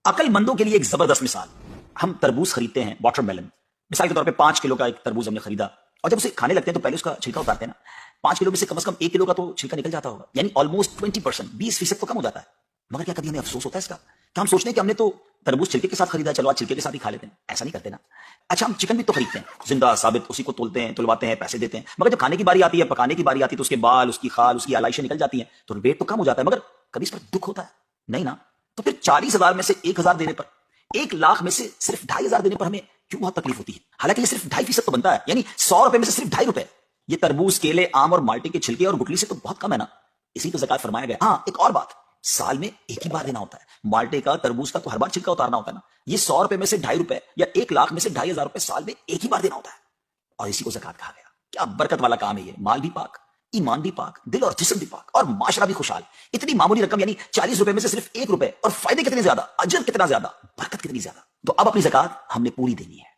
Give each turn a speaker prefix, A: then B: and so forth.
A: عقل مندوں کے لیے ایک زبردست مثال. ہم تربوز خریدتے ہیں، واٹر میلن، مثال کے طور پہ 5 کلو کا ایک تربوز ہم نے خریدا، اور جب اسے کھانے لگتے ہیں تو پہلے اس کا چھلکا اتارتے ہیں نا. 5 کلو میں سے کم از کم 1 کلو کا تو چھلکا نکل جاتا ہوگا، یعنی آلموسٹ 20%، 20% تو کم ہو جاتا ہے. مگر کیا کبھی ہمیں افسوس ہوتا ہے اس کا؟ کیا ہم سوچتے ہیں کہ ہم نے تو تربوز چھلکے کے ساتھ خریدا، چلو آج چھلکے کے ساتھ ہی کھا لیتے ہیں؟ ایسا نہیں کرتے نا. اچھا، ہم چکن بھی تو خریدتے ہیں، زندہ ثابت، اسی کو تولتے ہیں، تلواتے ہیں، پیسے دیتے ہیں، مگر جب کھانے کی باری آتی ہے، پکانے کی باری آتی ہے، تو اس کے بال، اس کی خال، اس کی علائشیں نکل جاتی ہیں، تو ویٹ تو کم ہو جاتا ہے. مگر کبھی اس پر دکھ ہوتا ہے؟ نہیں نا. تو پھر 40,000 میں سے 1,000 دینے پر، 1,00,000 میں سے صرف 2,500 دینے پر ہمیں کیوں بہت تکلیف ہوتی ہے؟ حالانکہ یہ صرف 2.5% تو بنتا ہے، یعنی 100 روپے میں سے صرف 2.5 روپے. یہ تربوز، کیلے، آم اور مالٹے کے چھلکے اور گٹلی سے تو بہت کم ہے نا. اسی تو زکات فرمایا گیا. ہاں، ایک اور بات، سال میں ایک ہی بار دینا ہوتا ہے. مالٹے کا، تربوز کا تو ہر بار چھلکا اتارنا ہوتا ہے نا. یہ 100 روپے میں سے 2.5 روپے یا 1,00,000 میں سے 2,500 روپے سال میں ایک ہی بار دینا ہوتا ہے، اور اسی کو زکات کہا گیا. کیا برکت والا کام ہے یہ. مال بھی پاک، ایمان بھی پاک، دل اور جسم بھی پاک، اور معاشرہ بھی خوشحال. اتنی معمولی رقم، یعنی 40 روپے میں سے صرف 1 روپے، اور فائدے کتنے زیادہ، اجر کتنا زیادہ، برکت کتنی زیادہ. تو اب اپنی زکات ہم نے پوری دینی ہے.